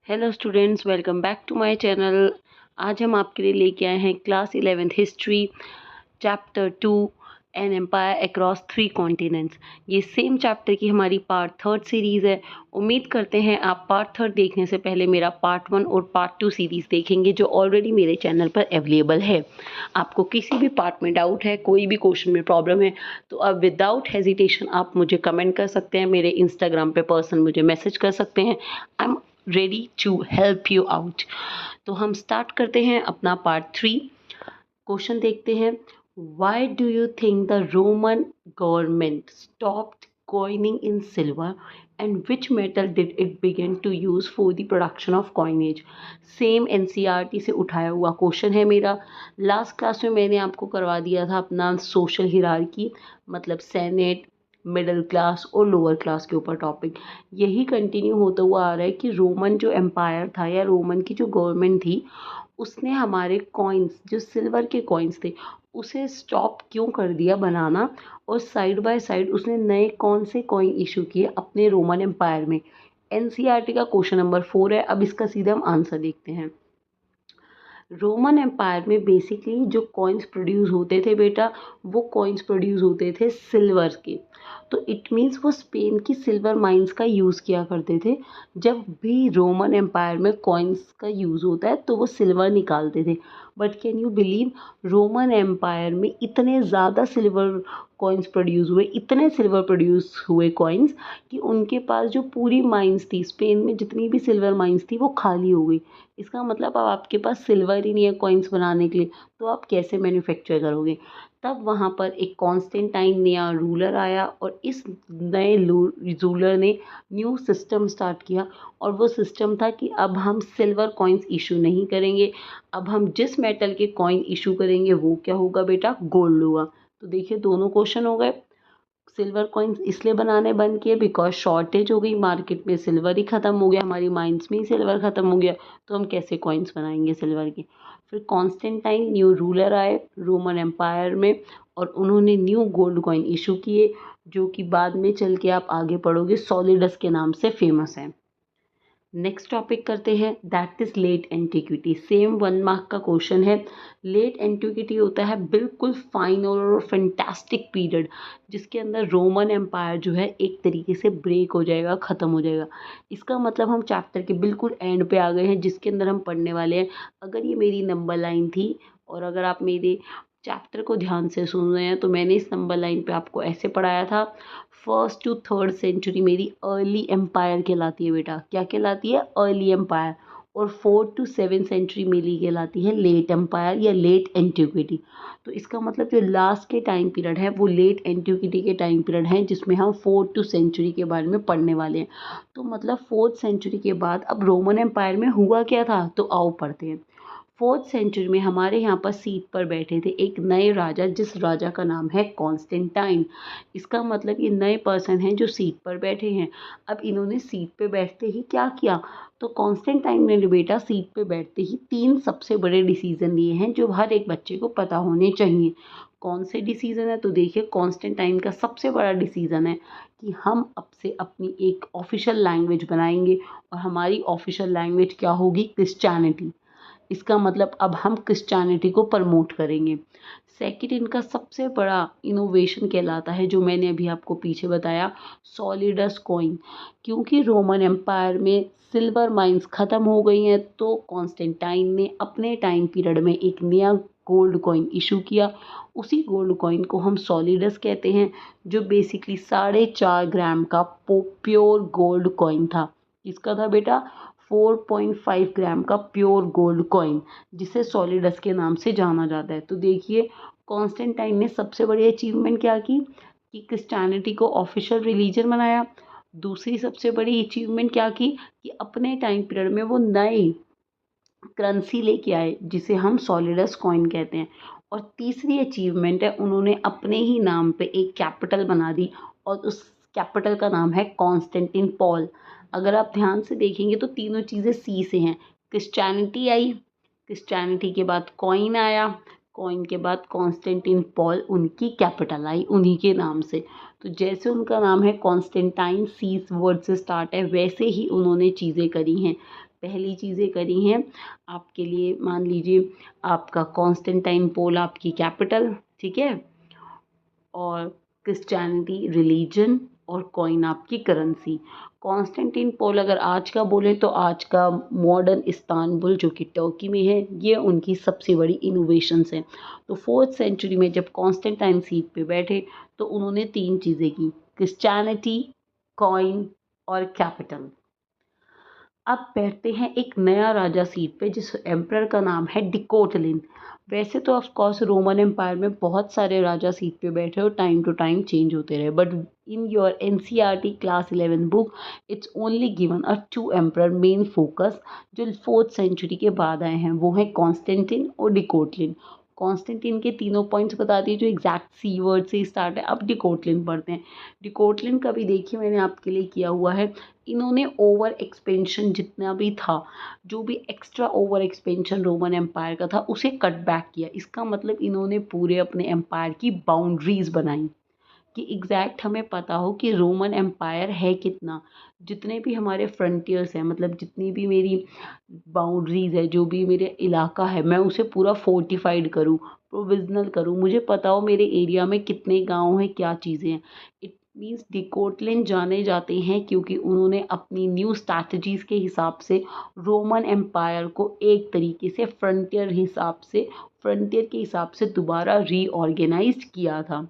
Hello students, welcome back to my channel. आज हम आपके लिए लेके आए हैं class 11th history chapter 2 an empire across 3 continents. ये सेम चैप्टर की हमारी पार्ट 3 सीरीज़ है। उम्मीद करते हैं आप पार्ट 3 देखने से पहले मेरा पार्ट 1 और पार्ट 2 सीरीज़ देखेंगे जो ऑलरेडी मेरे चैनल पर अवेलेबल है। आपको किसी भी पार्ट में डाउट है, कोई भी क्वेश्चन में प्रॉब्लम है, तो अब विदाउट हेजिटेशन आप मुझे कमेंट कर सकते हैं। मेरे इंस्टाग्राम पे पर्सन मुझे मैसेज कर सकते हैं। I am ready to help you out. तो हम स्टार्ट करते हैं अपना पार्ट 3। क्वेश्चन देखते हैं। Why do you think the Roman government stopped coining in silver and which metal did it begin to use for the production of coinage? Same NCERT से उठाया हुआ क्वेश्चन है मेरा। लास्ट क्लास में मैंने आपको करवा दिया था अपना सोशल हिरार्की, मतलब सेनेट, मिडिल क्लास और लोअर क्लास के ऊपर टॉपिक। यही कंटिन्यू होता हुआ आ रहा है कि रोमन जो एम्पायर था या रोमन की जो गवर्नमेंट थी उसने हमारे कॉइन्स, जो सिल्वर के कॉइन्स थे, उसे स्टॉप क्यों कर दिया बनाना, और साइड बाय साइड उसने नए कौन से कॉइन इशू किए अपने रोमन एम्पायर में। एनसीईआरटी का क्वेश्चन नंबर 4 है। अब इसका सीधा हम आंसर देखते हैं। रोमन एम्पायर में बेसिकली जो कॉइन्स प्रोड्यूस होते थे बेटा, वो कॉइन्स प्रोड्यूस होते थे सिल्वर के। तो इट मीन्स वो स्पेन की सिल्वर माइंस का यूज़ किया करते थे। जब भी रोमन एम्पायर में कॉइन्स का यूज़ होता है तो वो सिल्वर निकालते थे। But can you believe, Roman empire में इतने ज़्यादा सिल्वर कॉइन्स प्रोड्यूस हुए, इतने सिल्वर प्रोड्यूस हुए कॉइन्स, कि उनके पास जो पूरी माइंस थी, स्पेन में जितनी भी सिल्वर माइंस थी वो खाली हो गई। इसका मतलब अब आपके पास सिल्वर ही नहीं है कॉइन्स बनाने के लिए, तो आप कैसे मैन्युफैक्चर करोगे। तब वहाँ पर एक कॉन्स्टेंटाइन नया रूलर आया और इस नए रूलर ने न्यू सिस्टम स्टार्ट किया। और वो सिस्टम था कि अब हम सिल्वर कॉइन्स इशू नहीं करेंगे, अब हम जिस मेटल के कॉइन इशू करेंगे वो क्या होगा बेटा, गोल्ड होगा। तो देखिए दोनों क्वेश्चन हो गए। सिल्वर कॉइन्स इसलिए बनाने बंद किए बिकॉज शॉर्टेज हो गई मार्केट में, सिल्वर ही ख़त्म हो गया, हमारी माइंस में ही सिल्वर ख़त्म हो गया, तो हम कैसे कॉइन्स बनाएंगे सिल्वर के। फिर कॉन्स्टेंटाइन न्यू रूलर आए रोमन एम्पायर में और उन्होंने न्यू गोल्ड कॉइन इशू किए, जो कि बाद में चल के आप आगे पढ़ोगे सॉलिडस के नाम से फेमस है। नेक्स्ट टॉपिक करते हैं, that is late antiquity. Same 1 mark का क्वेश्चन है। लेट एंटिक्विटी होता है बिल्कुल फाइनल और फैंटास्टिक पीरियड, जिसके अंदर रोमन एम्पायर जो है एक तरीके से ब्रेक हो जाएगा, ख़त्म हो जाएगा। इसका मतलब हम चैप्टर के बिल्कुल एंड पे आ गए हैं, जिसके अंदर हम पढ़ने वाले हैं। अगर ये मेरी नंबर लाइन थी और अगर आप मेरे चैप्टर को ध्यान से सुन रहे हैं तो मैंने इस नंबर लाइन पे आपको ऐसे पढ़ाया था। 1st to 3rd सेंचुरी मेरी अर्ली एम्पायर कहलाती है बेटा। क्या कहलाती है? Early empire. और 4th to 7th सेंचुरी मेरी कहलाती है लेट एम्पायर या लेट एंटिक्विटी। तो इसका मतलब जो लास्ट के टाइम पीरियड है वो लेट एंटिक्विटी के टाइम पीरियड है, जिसमें हम 4th to सेंचुरी के बारे में पढ़ने वाले हैं। तो मतलब 4th सेंचुरी के बाद अब रोमन एम्पायर में हुआ क्या था, तो आओ पढ़ते हैं। 4th सेंचुरी में हमारे यहाँ पर सीट पर बैठे थे एक नए राजा, जिस राजा का नाम है कॉन्स्टेंटाइन। इसका मतलब ये नए पर्सन हैं जो सीट पर बैठे हैं। अब इन्होंने सीट पे बैठते ही क्या किया, तो कॉन्स्टेंटाइन ने बेटा सीट पे बैठते ही 3 सबसे बड़े डिसीजन लिए हैं जो हर एक बच्चे को पता होने चाहिए। कौन से डिसीजन है, तो देखिए कॉन्स्टेंटाइन का सबसे बड़ा डिसीजन है कि हम अब से अपनी एक ऑफिशियल लैंग्वेज बनाएंगे और हमारी ऑफिशियल लैंग्वेज क्या होगी, क्रिश्चियनिटी। इसका मतलब अब हम क्रिश्चियनिटी को प्रमोट करेंगे। सेकंड इनका सबसे बड़ा इनोवेशन कहलाता है, जो मैंने अभी आपको पीछे बताया, सॉलिडस कॉइन। क्योंकि रोमन एम्पायर में सिल्वर माइंस ख़त्म हो गई हैं तो कॉन्स्टेंटाइन ने अपने टाइम पीरियड में एक नया गोल्ड कॉइन इशू किया। उसी गोल्ड कॉइन को हम सॉलिडस कहते हैं, जो बेसिकली 4.5 ग्राम का प्योर गोल्ड कॉइन था। इसका था बेटा 4.5 ग्राम का प्योर गोल्ड कॉइन, जिसे सॉलिडस के नाम से जाना जाता है। तो देखिए कॉन्स्टेंटाइन ने सबसे बड़ी अचीवमेंट क्या की कि क्रिश्चियनिटी को ऑफिशियल रिलीजन बनाया। दूसरी सबसे बड़ी अचीवमेंट क्या की कि अपने टाइम पीरियड में वो नई करेंसी लेके आए, जिसे हम सॉलिडस कॉइन कहते हैं। और तीसरी अचीवमेंट है, उन्होंने अपने ही नाम पे एक कैपिटल बना दी और उस कैपिटल का नाम है कॉन्स्टेंटिन पॉल। अगर आप ध्यान से देखेंगे तो तीनों चीज़ें सी से हैं। क्रिश्चियनिटी आई, क्रिश्चियनिटी के बाद कॉइन आया, कॉइन के बाद कॉन्स्टेंटिन पॉल, उनकी कैपिटल आई उन्हीं के नाम से। तो जैसे उनका नाम है कॉन्स्टेंटाइन, सी वर्ड से स्टार्ट है, वैसे ही उन्होंने चीज़ें करी हैं। पहली चीज़ें करी हैं आपके लिए, मान लीजिए आपका कॉन्स्टेंटाइन आपकी कैपिटल, ठीक है, और क्रिश्चियनिटी रिलीजन, और कॉइन आपकी करेंसी। कॉन्स्टेंटाइन अगर आज का बोले तो आज का मॉडर्न इस्तांबुल जो कि टर्की में है, ये उनकी सबसे बड़ी इनोवेशंस हैं। तो 4th सेंचुरी में जब कॉन्स्टेंटाइन सीट पे बैठे तो उन्होंने 3 चीज़ें की, क्रिश्चियनिटी, कॉइन और कैपिटल। अब बैठते हैं एक नया राजा सीट पे जिस एम्परर का नाम है डिकोटलिन। वैसे तो ऑफ कोर्स रोमन एम्पायर में बहुत सारे राजा सीट पे बैठे और टाइम टू टाइम चेंज होते रहे, but in your NCERT class 11 book it's only given a 2 emperor main focus जो 4th सेंचुरी के बाद आए हैं, वो है कॉन्स्टेंटिन और डिकोटलिन। कॉन्स्टेंटिन के तीनों पॉइंट्स बता दिए जो एग्जैक्ट सी वर्ड से स्टार्ट है। अब डिकोटलिन पढ़ते हैं। डिकोटलिन का भी देखिए मैंने आपके लिए किया हुआ है। इन्होंने ओवर एक्सपेंशन जितना भी था, जो भी extra over expansion Roman empire का था, उसे कट बैक किया। इसका मतलब इन्होंने पूरे अपने एम्पायर की बाउंड्रीज बनाई कि एग्जैक्ट हमें पता हो कि रोमन एम्पायर है कितना। जितने भी हमारे फ्रंटियर्स हैं, मतलब जितनी भी मेरी बाउंड्रीज है, जो भी मेरे इलाका है, मैं उसे पूरा फोर्टिफाइड करूँ, प्रोविजनल करूँ, मुझे पता हो मेरे एरिया में कितने गांव हैं, क्या चीज़ें हैं। इट मीन्स डिकोटलिन जाने जाते हैं क्योंकि उन्होंने अपनी न्यू स्ट्रैटेजीज के हिसाब से रोमन एम्पायर को एक तरीके से फ्रंटियर के हिसाब से दोबारा रीऑर्गेनाइज किया था।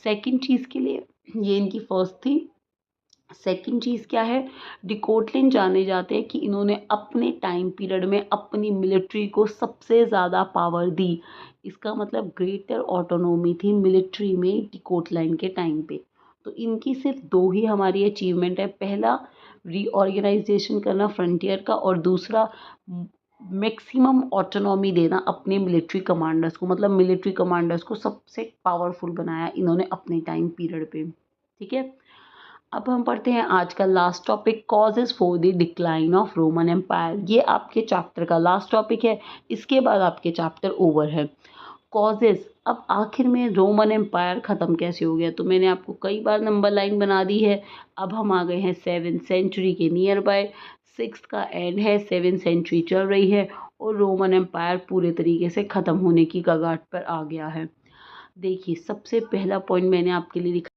सेकंड चीज़ के लिए ये इनकी फर्स्ट थी। सेकंड चीज़ क्या है, डिकोटलिन जाने जाते हैं कि इन्होंने अपने टाइम पीरियड में अपनी मिलिट्री को सबसे ज़्यादा पावर दी। इसका मतलब ग्रेटर ऑटोनॉमी थी मिलिट्री में डिकोटलिन के टाइम पे। तो इनकी सिर्फ 2 ही हमारी अचीवमेंट है, पहला रीऑर्गेनाइजेशन करना फ्रंटियर का, और दूसरा मैक्सिमम ऑटोनॉमी देना अपने मिलिट्री कमांडर्स को, मतलब मिलिट्री कमांडर्स को सबसे पावरफुल बनाया इन्होंने अपने टाइम पीरियड पे, ठीक है। अब हम पढ़ते हैं आज का last topic, causes for the decline of Roman empire. ये आपके चैप्टर का लास्ट टॉपिक है, इसके बाद आपके चैप्टर ओवर है। कॉजेज, अब आखिर में रोमन एम्पायर ख़त्म कैसे हो गया, तो मैंने आपको कई बार नंबर लाइन बना दी है। अब हम आ गए हैं 7th सेंचुरी के नियर बाय, 6th का एंड है, 7th सेंचुरी चल रही है और रोमन एम्पायर पूरे तरीके से ख़त्म होने की कगार पर आ गया है। देखिए सबसे पहला पॉइंट मैंने आपके लिए लिखा,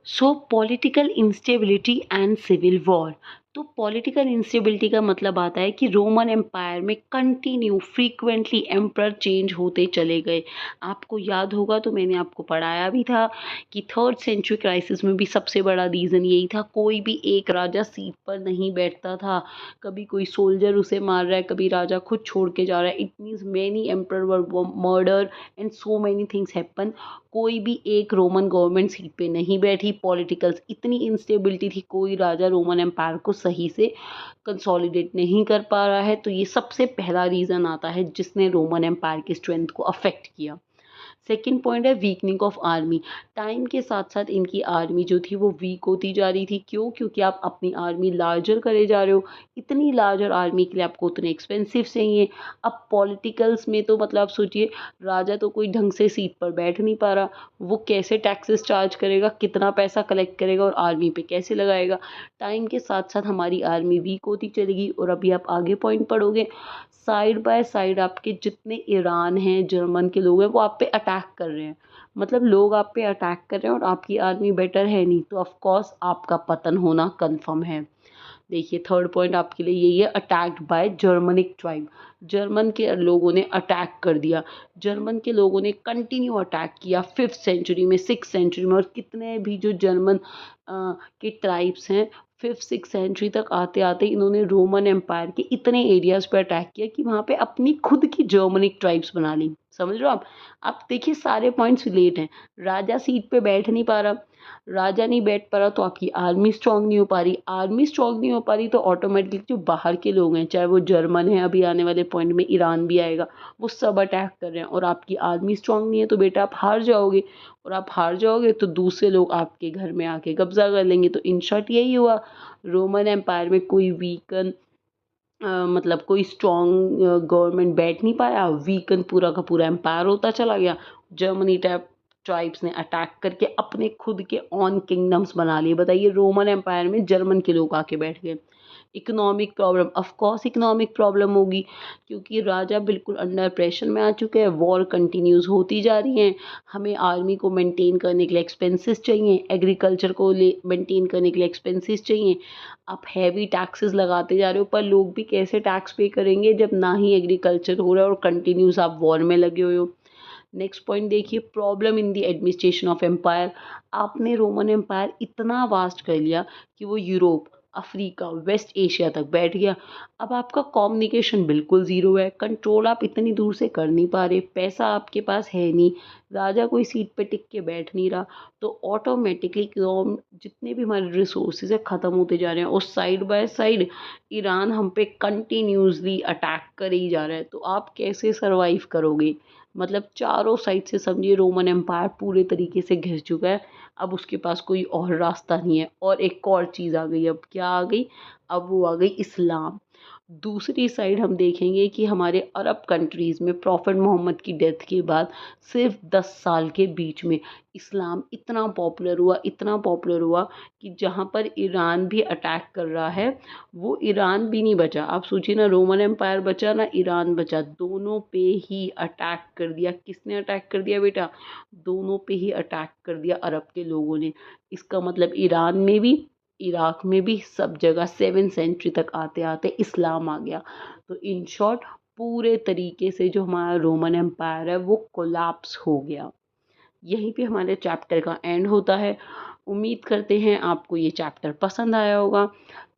so political instability and civil war. तो पॉलिटिकल इंस्टेबिलिटी का मतलब आता है कि रोमन एम्पायर में कंटिन्यू फ्रीक्वेंटली एम्परर चेंज होते चले गए। आपको याद होगा तो मैंने आपको पढ़ाया भी था कि 3rd सेंचुरी क्राइसिस में भी सबसे बड़ा रीज़न यही था, कोई भी एक राजा सीट पर नहीं बैठता था, कभी कोई सोल्जर उसे मार रहा है, कभी राजा खुद छोड़ के जा रहा है। It means many emperor were murder and so many things happen. कोई भी एक रोमन गवर्नमेंट सीट पे नहीं बैठी, पॉलिटिकल्स इतनी इंस्टेबिलिटी थी, कोई राजा रोमन एम्पायर को सही से कंसोलिडेट नहीं कर पा रहा है। तो ये सबसे पहला रीज़न आता है जिसने रोमन एम्पायर की स्ट्रेंथ को अफेक्ट किया। सेकेंड पॉइंट है वीकनिंग ऑफ आर्मी। टाइम के साथ साथ इनकी आर्मी जो थी वो वीक होती जा रही थी। क्यों? क्योंकि आप अपनी आर्मी लार्जर करे जा रहे हो, इतनी लार्जर आर्मी के लिए आपको उतने एक्सपेंसिव चाहिए। अब पॉलिटिकल्स में तो मतलब आप सोचिए, राजा तो कोई ढंग से सीट पर बैठ नहीं पा रहा, वो कैसे टैक्सेस चार्ज करेगा, कितना पैसा कलेक्ट करेगा और आर्मी पे कैसे लगाएगा। टाइम के साथ साथ हमारी आर्मी वीक होती चलेगी और अभी आप आगे पॉइंट पढ़ोगे, साइड बाय साइड आपके जितने ईरान हैं, जर्मन के लोग हैं, वो आप पे अटैक कर रहे हैं। मतलब लोग आप पे अटैक कर रहे हैं और आपकी आर्मी बेटर है नहीं, तो ऑफ कोर्स आपका पतन होना कंफर्म है। देखिए थर्ड पॉइंट आपके लिए यही है, attacked by Germanic tribe. German के लोगों ने अटैक कर दिया। जर्मन के लोगों ने कंटिन्यू अटैक किया 5th सेंचुरी में, 6th सेंचुरी में, और कितने भी जो जर्मन के ट्राइब्स हैं 5th 6th सेंचुरी तक आते आते इन्होंने रोमन एम्पायर के इतने एरियाज पर अटैक किया कि वहाँ पे अपनी खुद की जर्मनिक ट्राइब्स बना ली। समझ रहे हो आप? आप देखिए सारे पॉइंट्स रिलेट हैं। राजा सीट पे बैठ नहीं पा रहा, राजा नहीं बैठ पा रहा तो आपकी आर्मी स्ट्रांग नहीं हो पा रही, आर्मी स्ट्रांग नहीं हो पा रही तो ऑटोमेटिकली जो बाहर के लोग हैं, चाहे वो जर्मन है, अभी आने वाले पॉइंट में ईरान भी आएगा, वो सब अटैक कर रहे हैं और आपकी आर्मी स्ट्रांग नहीं है तो बेटा आप हार जाओगे, और आप हार जाओगे तो दूसरे लोग आपके घर में आके कब्जा कर लेंगे। तो इन शॉर्ट यही हुआ, रोमन एम्पायर में कोई वीकन मतलब कोई स्ट्रॉन्ग गवर्नमेंट बैठ नहीं पाया, वीकन पूरा का पूरा एम्पायर होता चला गया। जर्मनी टाइप ट्राइब्स ने अटैक करके अपने खुद के ऑन किंगडम्स बना लिए। बताइए रोमन एम्पायर में जर्मन के लोग आके बैठ गए। Economic problem, of course economic problem होगी, क्योंकि राजा बिल्कुल अंडर प्रेशर में आ चुके हैं, वॉर कंटिन्यूज होती जा रही है, हमें आर्मी को मेंटेन करने के लिए एक्सपेंसेस चाहिए, एग्रीकल्चर को मेंटेन करने के लिए एक्सपेंसेस चाहिए। आप हैवी टैक्सेस लगाते जा रहे हो, पर लोग भी कैसे टैक्स पे करेंगे जब ना ही एग्रीकल्चर हो रहा है और कंटिन्यूस आप वॉर में लगे हुए हो। नेक्स्ट पॉइंट देखिए, problem in the administration of empire. आपने रोमन एम्पायर इतना वास्ट कर लिया कि वो यूरोप, अफ्रीका, वेस्ट एशिया तक बैठ गया। अब आपका कम्युनिकेशन बिल्कुल ज़ीरो है, कंट्रोल आप इतनी दूर से कर नहीं पा रहे, पैसा आपके पास है नहीं, राजा कोई सीट पे टिक के बैठ नहीं रहा, तो ऑटोमेटिकली जितने भी हमारे रिसोर्सेज है ख़त्म होते जा रहे हैं। और साइड बाय साइड ईरान हम पे कंटिन्यूसली अटैक करे ही जा रहा है, तो आप कैसे सरवाइव करोगे। मतलब चारों साइड से समझिए रोमन एम्पायर पूरे तरीके से घिर चुका है, अब उसके पास कोई और रास्ता नहीं है। और एक और चीज़ आ गई, अब क्या आ गई, अब वो आ गई इस्लाम। दूसरी साइड हम देखेंगे कि हमारे अरब कंट्रीज़ में प्रॉफिट मोहम्मद की डेथ के बाद सिर्फ 10 साल के बीच में इस्लाम इतना पॉपुलर हुआ, इतना पॉपुलर हुआ कि जहाँ पर ईरान भी अटैक कर रहा है, वो ईरान भी नहीं बचा। आप सोचिए ना, रोमन एम्पायर बचा ना ईरान बचा, दोनों पे ही अटैक कर दिया। किसने अटैक कर दिया बेटा, दोनों पे ही अटैक कर दिया अरब के लोगों ने। इसका मतलब ईरान में भी, इराक में भी, सब जगह 7वीं सेंचुरी तक आते आते इस्लाम आ गया। तो इन शॉर्ट पूरे तरीके से जो हमारा रोमन एम्पायर है वो कोलैप्स हो गया। यहीं पे हमारे चैप्टर का एंड होता है। उम्मीद करते हैं आपको ये चैप्टर पसंद आया होगा।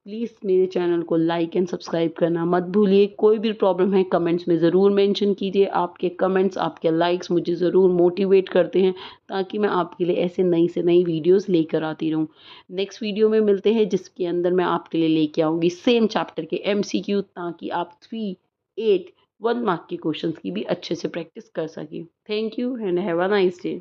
प्लीज़ मेरे चैनल को लाइक एंड सब्सक्राइब करना मत भूलिए। कोई भी प्रॉब्लम है कमेंट्स में ज़रूर मेंशन कीजिए। आपके कमेंट्स, आपके लाइक्स मुझे ज़रूर मोटिवेट करते हैं, ताकि मैं आपके लिए ऐसे नई से नई वीडियोस लेकर आती रहूँ। नेक्स्ट वीडियो में मिलते हैं, जिसके अंदर मैं आपके लिए लेके आऊँगी सेम चैप्टर के MCQ, ताकि आप 3, 8, 1 मार्क के क्वेश्चंस की भी अच्छे से प्रैक्टिस कर सकें। Thank you and have a nice day.